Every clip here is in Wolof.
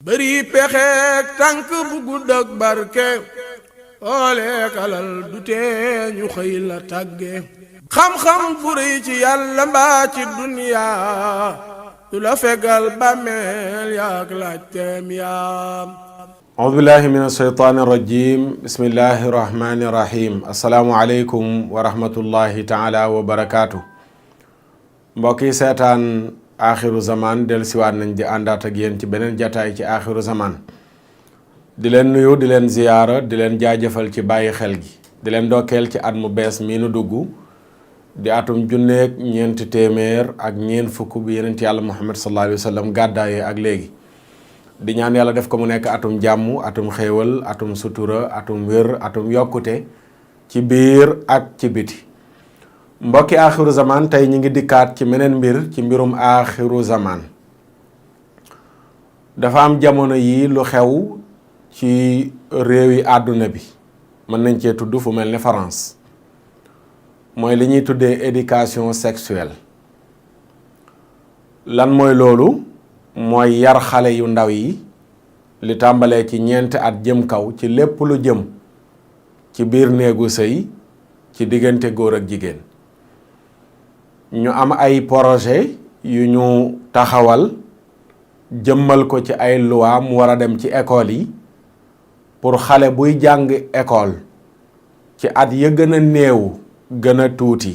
bëri pexeek tànk bu gudd ak barke ooleek alal du tee ñu xëy la tàgge xam-xam bu rëy ci yàlla mbaa ci duniyaa du la fegal bàmmeel yaak laajteem yaam audu billahi min asheytaani irrajim bismillahi irrahmani irrahim asalaamu aleykum wa rahmatullahi taala wa barakaatu mbokk yi seetaan axiru zaman del siwaat nañ di àndaat ak yéen ci beneen jataay ci axiru zaman di leen nuyu di leen ziyaara di leen jaajëfal ci bàyyi xel gi di leen ndokkeel ci at mu bees mii nu dugg di atum junneeg ñeenti téeméer ak ñeent fukk bi yenent yàlla muhammad sallallahu alayhi wa sallam gàddaayee ak léegi di ñaan yàlla def ko mu nekk atum jàmm atum xéewal atum sutura atum wér atum yokkute ci biir ak ci biti mbokki axiru zaman tey ñi ngi dikkaat ci meneen mbir ci mbirum axiru zaman dafa am jamono yi lu xew ci réewi àdduna bi mën nañ cee tudd fu mel ne France mooy li ñuy tuddee éducation sexuelle lan mooy loolu mooy yar xale yu ndaw yi li tàmbalee ci ñeenti at jëm kaw ci lépp lu jëm ci biir néegu sëy ci diggante góor ak jigéen ñu am ay projet yu ñu taxawal jëmmal ko ci ay loi mu war a dem ci école yi pour xale buy jàng école ci at ya gën a néew gën a tuuti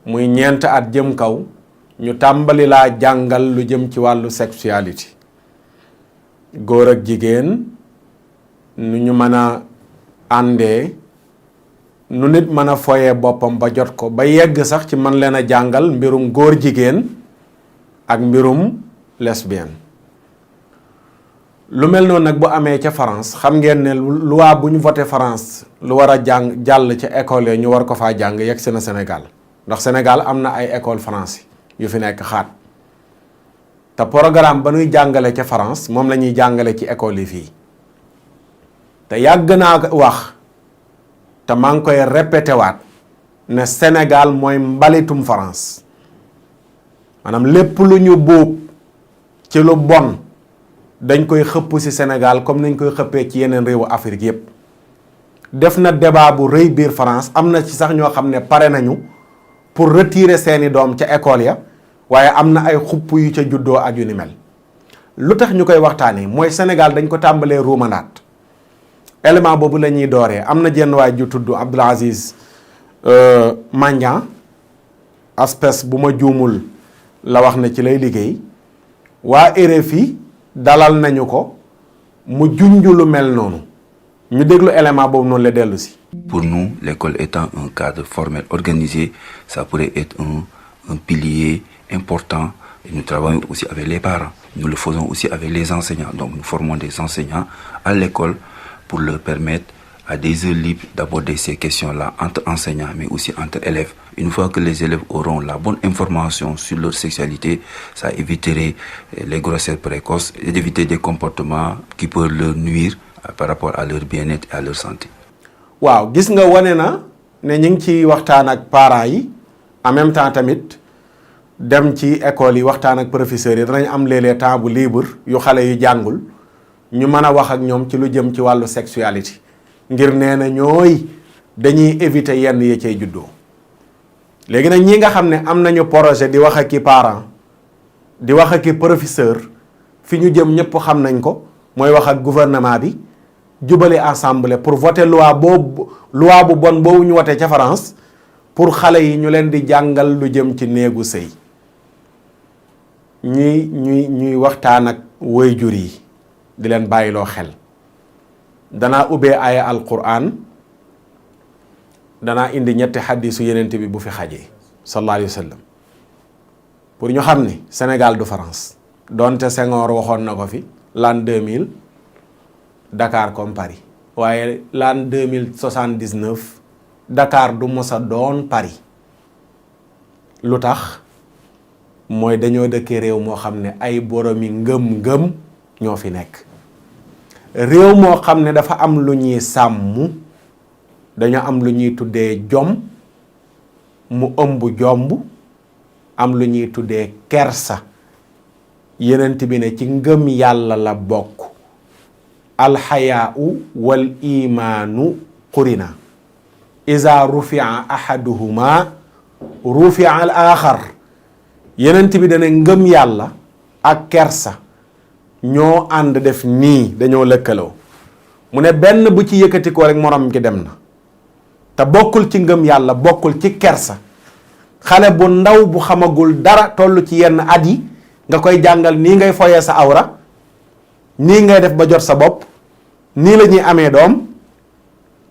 muy ñeenti at jëm kaw ñu tàmbali laa jàngal lu jëm ci wàllu sexualité góor ak jigéen nu ñu mën a àndee nu nit mën a foyee boppam ba jot ko ba yegg sax ci mën leen a jàngal mbirum góor jigéen ak mbirum lesbienne lu mel noonu nag bu amee ca France xam ngeen ne loi bu ñu voté France lu war a jàll ca école yi ñu war ko faa jàng yegg si na Sénégal ndax Sénégal am na ay école français yu fi nekk xaat te programme ba ñuy jàngale ca France moom la ñuy jàngale ci école yi fii te yàgg naa wax te maa ngi koy répété waat ne Sénégal mooy mbalitum France maanaam lépp lu ñu buub ci lu bon dañ koy xëpp ci Sénégal comme nañ koy xëppee ci yeneen réewu Afrique yépp def na débat bu rëy biir France am na ci sax ñoo xam ne pare nañu pour retirer seeni doom ca école ya waaye am na ay xupp yu ca juddoo ak yu ni mel lu tax ñu koy waxtaanee mooy Sénégal dañ ko tàmbalee ruumandaat élément boobu la ñuy dooree am na jenn waay ju tudd Abdoul Aziz Mandiang aspes bu ma juumul la wax ne ci lay liggéey waa RFI dalal nañu ko mu junj lu mel noonu ñu déglu élément boobu noonu la dellu si. Pour nous, l'école étant un cadre formel organisé, ça pourrait être un pilier important. Et nous travaillons aussi avec les parents. Nous le faisons aussi avec les enseignants. Donc nous formons des enseignants à l'école pour leur permettre à des heures libres d'aborder ces questions-là entre enseignants, mais aussi entre élèves. Une fois que les élèves auront la bonne information sur leur sexualité, ça éviterait les grossesses précoces et d'éviter des comportements qui peuvent leur nuire par rapport à leur bien-être et à leur santé. waaw gis nga wane na ne ñu ngi ci waxtaan ak parents yi en même temps tamit dem ci école yi waxtaan ak professeurs yi danañ am léeg-léeg temps bu libre yu xale yu jàngul ñu mën a wax ak ñoom ci lu jëm ci wàllu sexualité ngir nee na ñooy dañuy éviter yenn yi cay juddoo léegi nag ñi nga xam ne am nañu projet di wax ak i parents di wax ak i professeur fi ñu jëm ñëpp xam nañ ko mooy wax ak gouvernement bi jubale assemblée pour voter loi bu bon boobu ñu wote ca France pour xale yi ñu leen di jàngal lu jëm ci néegu sëy ñuy waxtaan ak waajur yi di leen bàyyiloo xel danaa ubbee aaya alquran danaa indi ñetti xaddisu yenent bi bu fi xajee sallallahu alayhi wa sallam pour ñu xam ni Sénégal du France donte Senghor waxoon na ko fi l'an 2000 Dakar comme Paris waaye l'an 2079 Dakar du mos a doon Paris lu tax mooy dañoo dëkkee réew moo xam ne ay boromi ngëm-ngëm ñoo fi nekk réew moo xam ne dafa am lu ñuy sàmm dañoo am lu ñuy tuddee jom mu ëmb jomb am lu ñuy tuddee kersa yenent bi ne ci ngëm yàlla la bokk. alxayaau wal imaanu qurina iza rufia ahaduhuma rufia al axar. yenent bi dane ngëm yàlla ak kersa ñoo ànd def nii, dañoo lëkkaloo. mu ne benn bu ci yëkkatikoo rek morom ki dem na. te bokkul ci ngëm yàlla, bokkul ci kersa. xale bu ndaw bu xamagul dara toll ci yenn at yi nga koy jàngal nii ngay foyee sa awra, nii ngay def ba jot sa bopp, nii la ñuy amee doom,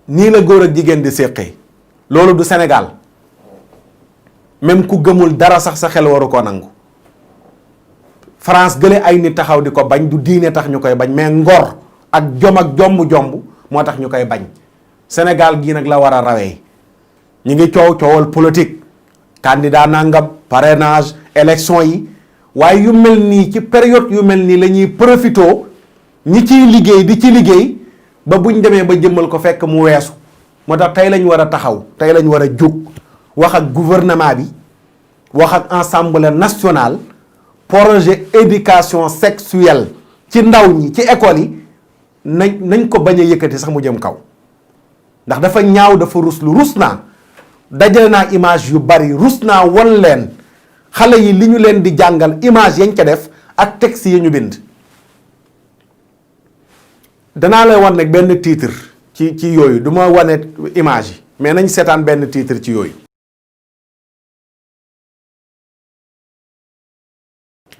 nii la góor ak jigéen di séqee. loolu du Sénégal. même ku gëmul dara sax sa xel waru koo nangu. France gële ay nit taxaw di ko bañ, du diine tax ñu koy bañ, mais ngor ak jom ak jomb-jomb moo tax ñu koy bañ. Sénégal gii nag la war a rawee. ñu ngi coowal politique, candidat nangam, parrainage, élection yi, waaye yu mel nii ci période yu mel nii la ñuy profitoo ñi ciy liggéey di ci liggéey ba buñ demee ba jëmmal ko fekk mu weesu. moo tax tey lañ war a taxaw, tey lañ war a jóg wax ak gouvernement bi, wax ak assemblée nationale, projet éducation sexuelle ci ndaw ñi ci école yi nañ ko bañ a yëkkati sax mu jëm kaw. ndax dafa ñaaw, dafa rus naa dajale naa image yu bari, rus naa won leen xale yi li ñu leen di jàngal, image yañ ca def ak texte yi ñu bind. danaa lay wan nag benn titre ci yooyu, du ma wane image yi mais nañ seetaan benn titre ci yooyu.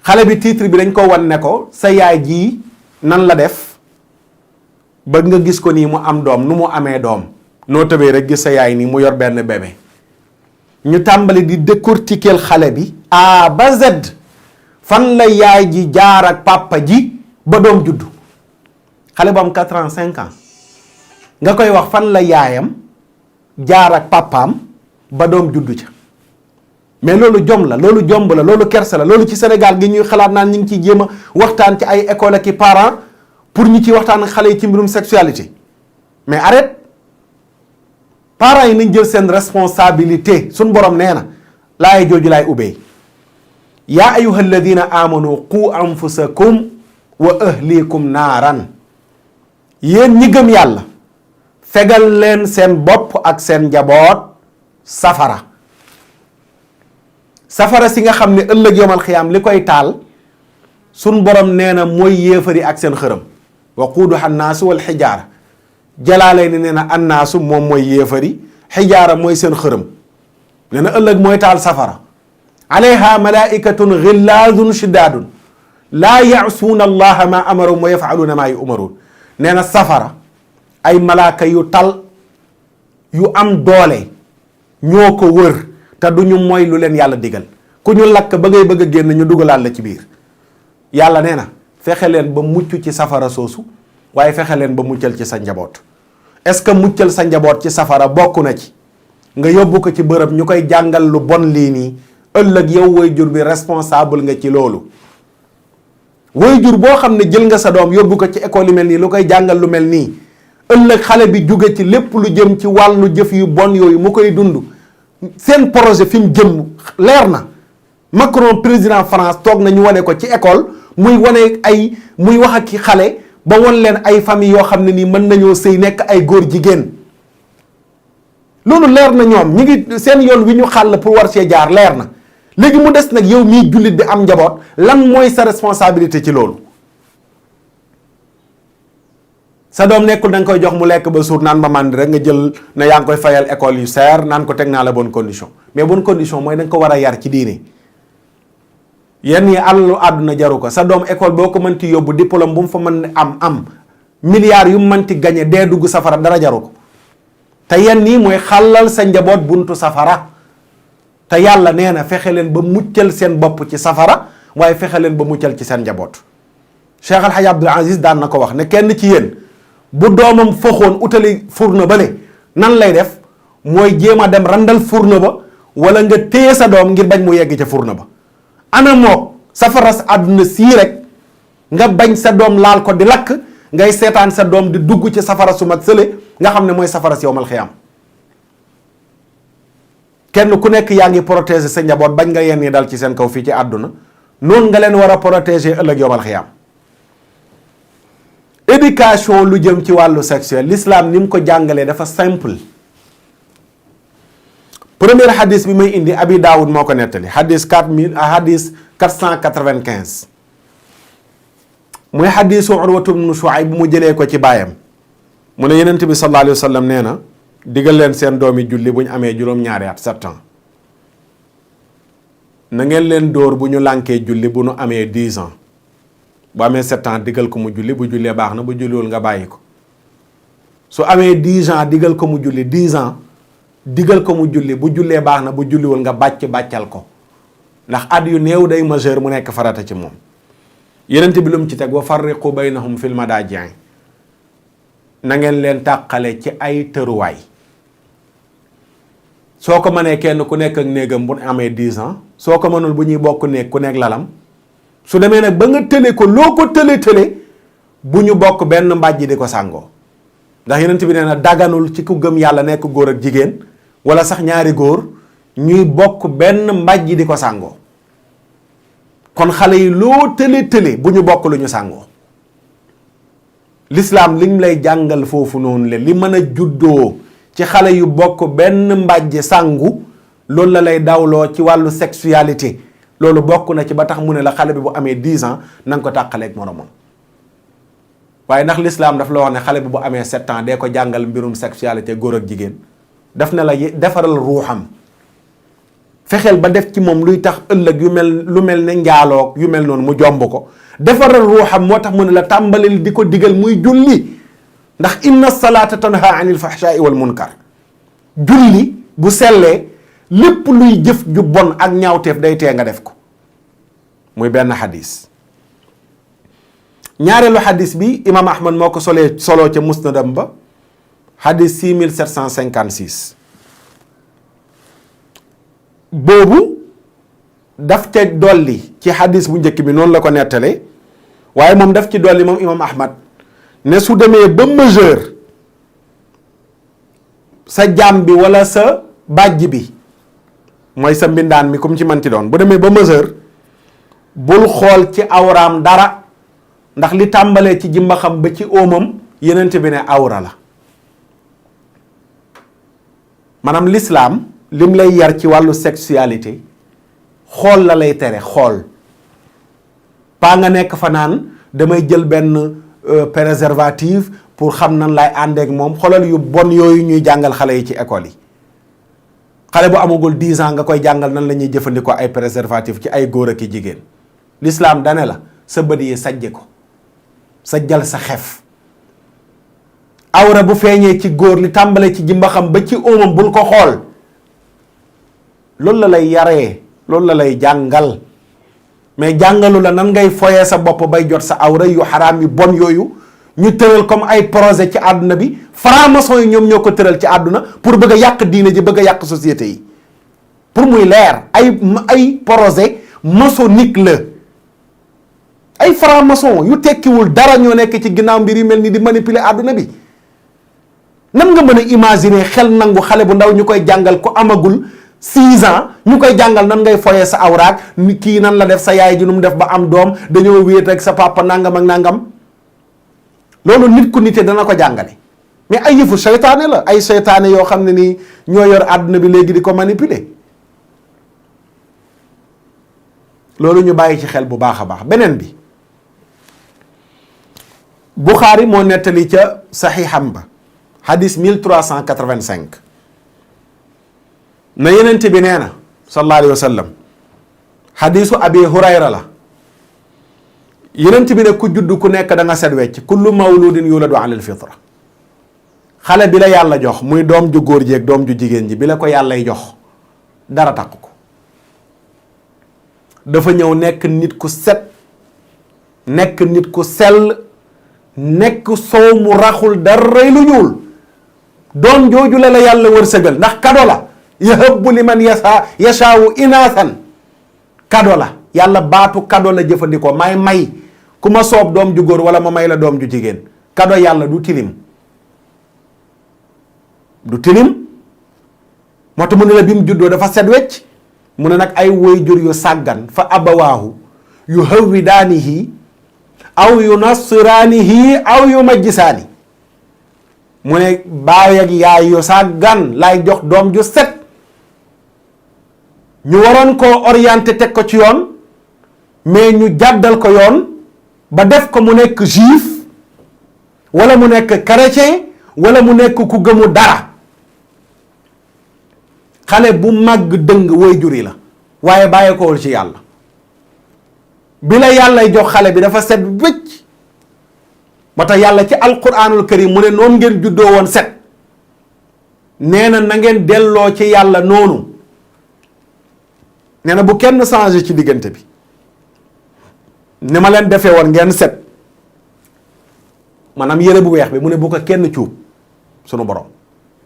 xale bi titre bi dañ ko wan ne ko sa yaay jii nan la def ba nga gis ko nii mu am doom, nu mu amee doom, noo tëbee rek gis sa yaay nii mu yor benn bébé. ñu tàmbali di décortiquer xale bi A ba Z fan la yaay ji jaar ak papa ji ba doom juddu. xale bu am 4 ans 5 ans nga koy wax fan la yaayam jaar ak papaam ba doom juddu ca. mais loolu jom la, loolu jomb la, loolu kersa la. loolu ci Sénégal gi ñuy xalaat naan ñu ngi ciy jéem a waxtaan ci ay école ak i parents pour ñu ci waxtaan ak xale yi ci mbirum sexualité. mais arrête, parents yi nañ jël seen responsabilité. suñ borom nee na laay jooju laay ubbee, yaa ayuha alladina amanu qu anfusakum wa ahlikum naaran. yéen ñi gëm yàlla fegal leen seen bopp ak seen njaboot safara. safara si nga xam ne ëllëg yomal xiyaam li koy taal sun borom nee na mooy yéefari ak seen xërëm. waquuduha annaasu wal xijaara. jalaalee ni nee na annaasu moom mooy yéefari, xijaara mooy seen xërëm. nee na ëllëg mooy taal safara. alayha malaikatun gillaadun shidaadun laa yaasuuna allaha ma amarum wa yafaluuna maa yumaruun. nee na safara ay malaaka yu tal yu am doole ñoo ko wër te du ñu mooy lu leen yàlla digal. ku ñu lakk ba ngay bëgg a génn ñu dugalaat la ci biir. yàlla nee na fexe leen ba mucc ci safara soosu, waaye fexe leen ba muccal ci sa njaboot. est-ce que muccal sa njaboot ci safara bokk na ci nga yóbbu ko ci bërëb ñu koy jàngal lu bon lii nii, ëllëg yow waajur bi responsable nga ci loolu. waajur boo xam ne jël nga sa doom yóbbu ko ci école yu mel nii lu koy jàngal lu mel nii, ëllëg xale bi jóge ci lépp lu jëm ci wàllu jëf yu bon yooyu mu koy dund. seen projet fi mu jëm leer na. Macron président France toog na ñu wane ko ci école muy wane muy wax ak xale ba won leen ay famille yoo xam ne nii mën nañoo sëy nekk ay góor jigéen. loolu leer na ñoom ñi ngi seen yoon wi ñu xàll pour war cee jaar leer na. léegi mu des nag yow mii jullit bi am njaboot lan mooy sa responsabilité ci loolu. sa doom nekkul da nga koy jox mu lekk ba suur naan ba màndi rek nga jël na yaa ngi koy fayal école yu seer naan ko teg naa la bonne condition. mais bonne condition mooy da nga ko war a yar ci diine. yenn yi alalu àdduna jaru ko. sa doom école boo ko mënti yóbbu diplôme bu mu fa mën am milliards yu mu mënti gañe dee dugg safara dara jaru ko. te yenn yi mooy xàllal sa njaboot buntu safara. te yàlla nee na fexe leen ba muccal seen bopp ci safara waaye fexe leen ba muccal ci seen njaboot. Cheikh Al Hadj Abdoul Aziz daan na ko wax ne kenn ci yéen bu doomam foxoon utali fourneau ba le nan lay def mooy jéem a dem randal fourneau ba wala nga téye sa doom ngir bañ mu yegg ca fourneau ba. ana mook safara sa àdduna sii rek nga bañ sa doom laal ko di lakk ngay seetaan sa doom di dugg ci safara su mag sële nga xam ne mooy safara si yowmal xiyaam. kenn ku nekk yaa ngi protéger sa njaboot bañ nga yenn yi dal ci seen kaw fii ci àdduna noonu nga leen war a protéger ëllëg yawmal xiyaam. éducation lu jëm ci wàllu sexuel l'islam ni mu ko jàngalee dafa simple. premier hadis bi may indi Abi Daawud moo ko nettali hadis 495 muy hadisu Urwatu bnu Shuayb bu mu jëlee ko ci baayam mu ne Yonent bi sallallahu alayhi wa sallam nee na digal leen seen doomi julli bu ñu amee juróom-ñaari at 7 ans na ngeen leen dóor bu ñu lànkee julli bu ñu amee 10 ans bu amee 7 ans digal ko mu julli bu jullee baax na bu julliwul nga bàyyi ko su amee 10 ans digal ko mu julli 10 ans digal ko mu julli bu jullee baax na bu julliwul nga bàccal ko ndax at yu néew day majeur mu nekk farata ci moom. Yonent bi lu mu ci teg wa farriqu baynahum fil madaaji' na ngeen leen tàqale ci ay tëruwaay soo ko mënee kenn ku nekk ak néegam bu amee 10 ans soo ko mënul bu ñuy bokk néeg ku nekk lalam su demee nag ba nga tële ko loo ko tële bu ñu bokk benn mbàjj di ko sàngoo ndax Yonent bi nee na daganul ci ku gëm yàlla nekk góor ak jigéen wala sax ñaari góor ñuy bokk benn mbàjj di ko sàngoo kon xale yi loo tële bu ñu bokk lu ñu sàngoo l'islam liñ lay jàngal foofu noonu le li mën a juddoo ci xale yu bokk benn mbàjj sàngu loolu la lay dawloo ci wàllu sexualité loolu bokk na ci ba tax mu ne la xale bi bu amee 10 ans na nga ko tàqaleeg moromam waaye ndax l'islam daf la wax ne xale bi bu amee 7 ans dee ko jàngal mbirum sexualité góor ak jigéen daf ne la defaral ruuxam fexeel ba def ci moom luy tax ëllëg lu mel ne njaaloog yu mel noonu mu jomb ko defaral ruuxam moo tax mu ne la tàmbalil di ko digal muy julli ndax inna salaata tanha anil fahshaai wal munkar julli bu sellee lépp luy jëf ju bon ak ñaawteef day tee nga def ko muy benn xadis. ñaareelu xadis bi imaam Ahmad moo ko soloo ca musnadam ba xadis 6756 boobu daf ca dolli ci xadis bu njëkk bi noonu la ko nettalee waaye moom daf ci dolli moom imaam Ahmad ne su demee ba majeur sa jaam bi wala sa bàjj bi mooy sa mbindaan mi comme ci manti doon bu demee ba majeur bul xool ci awraam dara ndax li tàmbalee ci jimbaxam ba ci óomam Yonent bi ne awra la maanaam l'islam lim lay yar ci wàllu sexualité xool la lay tere xool paa nga nekk fa naan damay jël benn préservatif pour xam nan laay àndeek moom xoolal yu bon yooyu ñuy jàngal xale yi ci école yi xale bu amagul 10 ans nga koy jàngal nan la ñuy jëfandikoo ay préservatif ci ay góor ak i jigéen l'islam dane la sa bët yi sajje ko sajjal sa xef awra bu feeñee ci góor li tàmbale ci jimbaxam ba ci óomam bul ko xool loolu la lay yaree loolu la lay jàngal mais jàngalu la nan ngay foyee sa bopp bay jot sa awra yu xaraam yu bon yooyu ñu tëral comme ay projet ci àdduna bi franc-maçon yi ñoom ñoo ko tëral ci àdduna pour bëgg a yàq diine ji bëgg a yàq société yi pour muy leer ay projet maçonnique la ay franc-maçon yu tekkiwul dara ñoo nekk ci ginnaaw mbir yu mel ni di manipuler àdduna bi nan nga mën a imaginer xel nangu xale bu ndaw ñu koy jàngal ko amagul 6 ans ñu koy jàngal nan ngay foyee sa awraak kii nan la def sa yaay ji nu mu def ba am doom dañoo wéet ak sa papa nangam ak nangam loolu nit ku nite dana ko jàngale mais ay yëfu seytaane la ay seytaane yoo xam ne nii ñoo yor àdduna bi léegi di ko manipuler loolu ñu bàyyi ci xel bu baax a baax beneen bi Buxaari moo nettali ca saxiixam ba hadis 1385 na Yonent bi nee na sallallahu alayhi wa sallam hadisu Abi Hurayra la Yonent bi ne ku judd ku nekk da nga set wecc kullu mawludin yuladu ala alfitra xale bi la yàlla jox muy doom ju góor ji ak doom ju jigéen ji bi la ko yàllay jox dara takk ko dafa ñëw nekk nit ku set nekk nit ku sell nekk soow mu raxul daray lu ñuul doom jooju la yàlla wërsëgal ndax kado la yahabbu liman yashaawu inaasan kado la yàlla baatu kado la jëfandikoo may ku ma soob doom ju góor wala ma may la doom ju jigéen kado yàlla du tilim moo tax mu ne la bi mu juddoo dafa set wecc mu ne nag ay waajur yu sàggan fa abawaahu yuhawwidaanihi aw yunassiraanihi aw yumajjisaani mu ne baay ak yaay yu sàggan laay jox doom ju set ñu waroon koo orienté teg ko ci yoon mais ñu jàddal ko yoon ba def ko mu nekk juif wala mu nekk chrétien wala mu nekk ku gëmu dara xale bu màgg dëng woy juri la waaye bàyyi ko wul ci yàlla bi la yàllay jox xale bi dafa set wëcc ba tax yàlla ci alquranul karim mu ne noonu ngeen juddoo woon set nee na na ngeen delloo ci yàlla noonu nee na bu kenn changé ci diggante bi ni ma leen defee woon ngeen set maanaam yére bu weex bi mu ne bu ko kenn cuub sunu borom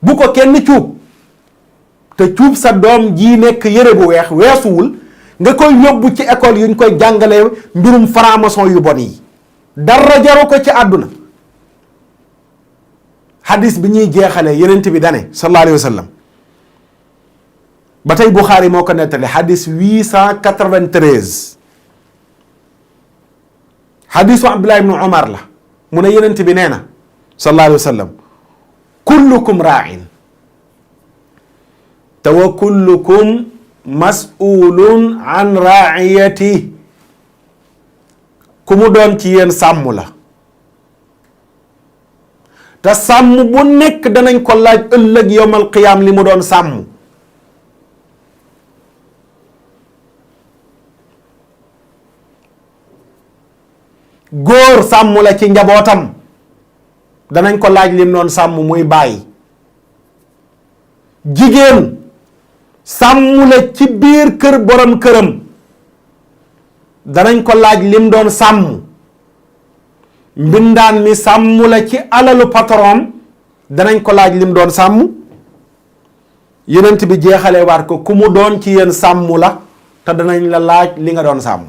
bu ko kenn cuub te cuub sa doom ji nekk yére bu weex weesuwul nga koy yóbbu ci école yuñ koy jàngalee mbirum franc-maçon yu bon yi dara jaru ko ci àdduna hadis bi ñuy jeexalee yenent bi dane sallallahu alayhi wa sallam ba tey Buxaari moo ko nettali hadis 893 hadisu Abdullah ibn Umar la mu ne yenent bi nee na sallallahu alayhi wa sallam kullukum raa'in te wa kullukum mas'ulun an ra'iyati ku mu doon ci yéen sàmm la te sàmm bu nekk danañ ko laaj ëllëg yawmal qiyaam li mu doon sàmm góor sàmm la ci njabootam danañ ko laaj lim doon sàmm muy bàyyi jigéen sàmm la ci biir kër borom këram danañ ko laaj lim doon sàmm mbindaan mi sàmm la ci alalu patron danañ ko laaj lim doon sàmm yenent bi jeexalee waat ko ku mu doon ci yéen sàmm la te danañ la laaj li nga doon sàmm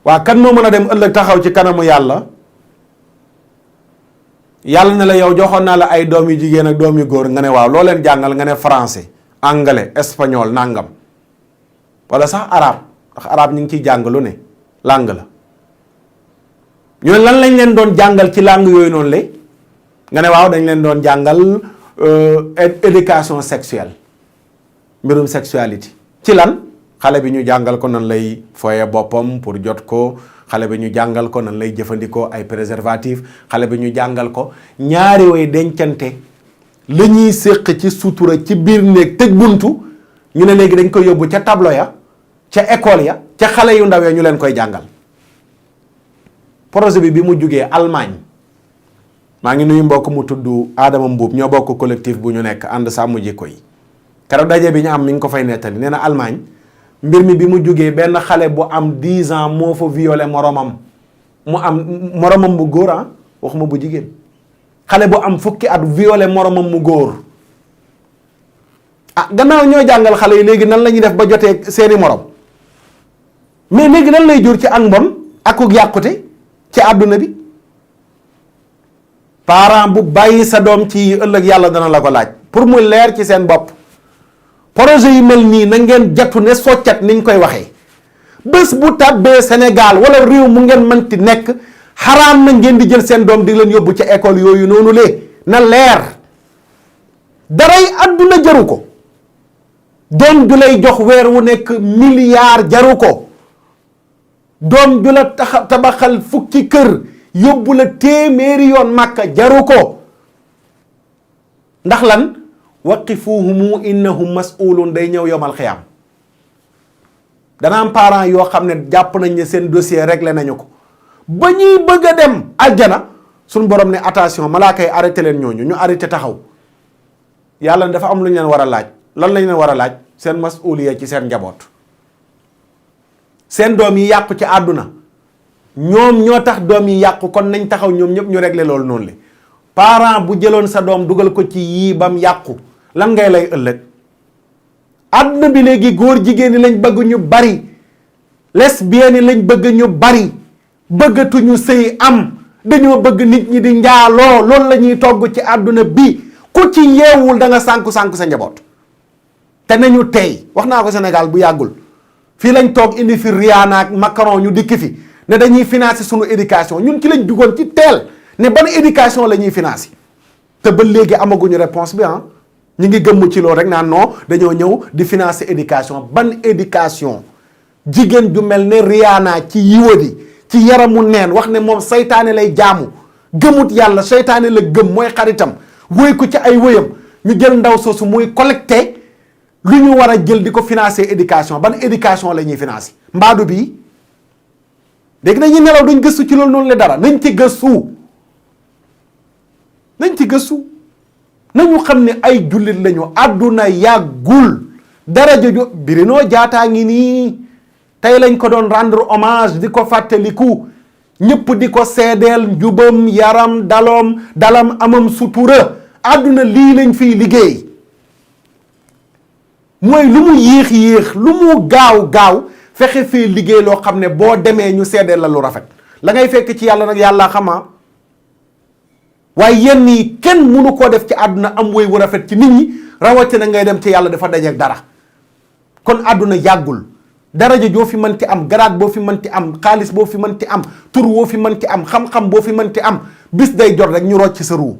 waa kan moo mën a dem ëllëg taxaw ci kanamu yàlla yàlla ne la yow joxoon naa la ay doom yu jigéen ak doom yu góor nga ne waaw loo leen jàngal nga ne français anglais espagnol nangam wala sax arabe ndax arabe ñu ngi ciy jàng lu ne langue la ñu ne lan lañ leen doon jàngal ci langue yooyu noonu la nga ne waaw dañ leen doon jàngal éducation sexuelle mbirum sexualité ci lan xale bi ñu jàngal ko nan lay foye boppam pour jot ko xale bi ñu jàngal ko nan lay jëfandikoo ay préservatif xale bi ñu jàngal ko ñaari way dencante la ñuy séq ci sutura ci biir néeg tëj buntu ñu ne léegi dañ koy yóbbu ca tableau ya ca école ya ca xale yu ndaw ya ñu leen koy jàngal projet bi mu jugee Allemagne maa ngi nuyu mbokk mu tudd Adama Mbuub ñoo bokk collectif bu ñu nekk ànd sàmm jikko yi keroog daje bi ñu am mi ngi ko fay nettali nee na Allemagne mbir mi bi mu jugee benn xale bu am 10 ans moo fa violé moromam mu am moromam bu góor waxuma bu jigéen xale bu am fukki at violé moromam mu góor gannaaw ñoo jàngal xale yi léegi nan la ñuy def ba jotee seeni morom mais léegi lan lay jur ci ak mbon akuk yàqute ci àdduna bi parent bu bàyyi sa doom ci ëllëg yàlla dana la ko laaj pour mu leer ci seen bopp projet yu mel nii na ngeen jatu ne soccat niñ koy waxee bés bu tàbbee Sénégal wala réew mu ngeen mënti nekk xaraam na ngeen di jël seen doom di leen yóbbu ca école yooyu noonu lee na leer daray àdduna jaru ko doom ju lay jox weer wu nekk milliard jaru ko doom ju la tabaxal fukki kër yóbbu la téeméeri yoon màkka jaru ko ndax lan waqifuhumu innahum mas'ulun day ñëw yowmal xiyaam dana am parents yoo xam ne jàpp nañ ne seen dossier réglé nañu ko ba ñuy bëgg a dem aljana suñ borom ne attention malaaka yi arrêté leen ñooñu ñu arrêté taxaw yàlla dafa am lu ñu leen war a laaj lan lañ leen war a laaj seen mas'uliya ci seen njaboot seen doom yi yàqu ci àdduna ñoom ñoo tax doom yi yàqu kon nañ taxaw ñoom ñëpp ñu réglé loolu noonu le parent bu jëloon sa doom dugal ko ci yii bam yàqu lan ngay lay ëllëg àdduna bi léegi góor jigéen ñi lañ bëgg ñu bari lesbiennes yi lañ bëgg ñu bari bëggatuñu sëy am dañoo bëgg nit ñi di njaaloo loolu la ñuy togg ci àdduna bi ku ci yeewul da nga sànku sa njaboot te nañu tey wax naa ko Sénégal bu yàggul fii lañ toog indi fi Rihanna ak Macron ñu dikk fi ne dañuy financer sunu éducation ñun ci lañ duggoon ci teel ne ban éducation la ñuy financer te ba léegi amaguñu réponse bi ñu ngi gëmm ci loolu rek naan non dañoo ñëw di financer éducation. ban éducation jigéen ju mel ne Rihanna ci yiwadi ci yaramu neen wax ne moom saytaane lay jaamu gëmut yàlla saytaane la gëm mooy xaritam wéy ko ci ay wéyam ñu jël ndaw soosu muy collecté lu ñu war a jël di ko financer éducation. ban éducation la ñuy financer mbaadu bii léegi dañuy nelaw duñ gëstu ci loolu noonu la dara nañ ci gëstu nañu xam ne ay jullit lañu. àdduna yàggul daraja ju Bruno Diatta ngi nii tey lañ ko doon rendre hommage di ko fàttaliku ñëpp di ko seedeel njubam yaram dalam amam sutura. àdduna lii lañ fiy liggéey mooy lu mu yéex lu mu gaaw fexe fii liggéey loo xam ne boo demee ñu seedeel la lu rafet la ngay fekk ci yàlla nag yàlla xamaa waaye yenn yi kenn mënu koo def ci àdduna am woy wu rafet ci nit ñi rawatina ngay dem ci yàlla dafa dajeek dara. kon àdduna yàggul daraja joo fi mënti am garaat boo fi mënti am xaalis boo fi mënti am tur woo fi mënti am xam-xam boo fi mënti am bis day jot rek ñu rocc sa ruu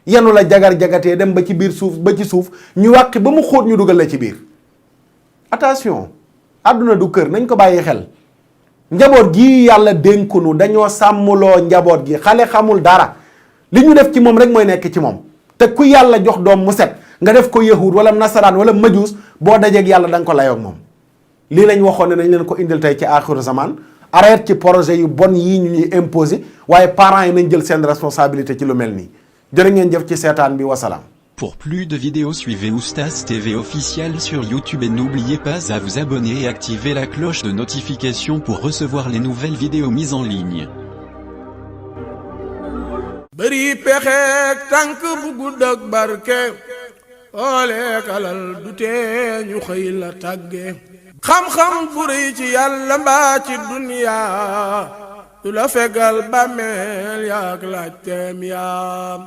yenu la jagar-jagatee dem ba ci biir suuf ba ci suuf ñu wàqi ba mu xóot ñu dugal la ci biir. attention àdduna du kër nañ ko bàyyi xel njaboot gi yàlla dénkunu dañoo sàmmuloo njaboot gi xale xamul dara li ñu def ci moom rek mooy nekk ci moom te ku yàlla jox doom mu set nga def ko yahud wala nasaraan wala majuus boo dajeeg yàlla da nga ko layoog moom. lii lañ waxoon ne nañ leen ko indil tey ci axiru zaman arrête ci projet yu bon yii ñu ñuy imposer waaye parents yi nañ jël seen responsabilité ci lu mel nii jërë ngeen jëf ci seetaan bi wasalaam. Pour plus de vidéos, suivez Oustaz TV officiel sur YouTube et n'oubliez pas à vous abonner et activer la cloche de notification pour recevoir les nouvelles vidéos mises en ligne. bëri pexeek tànk bu gudd ak barke ooleek alal du tee ñu xëy la tàgge xam-xam bu rëy ci yàlla mbaa ci duniyaa du la fegal bàmmeel yaak laaj teem yaam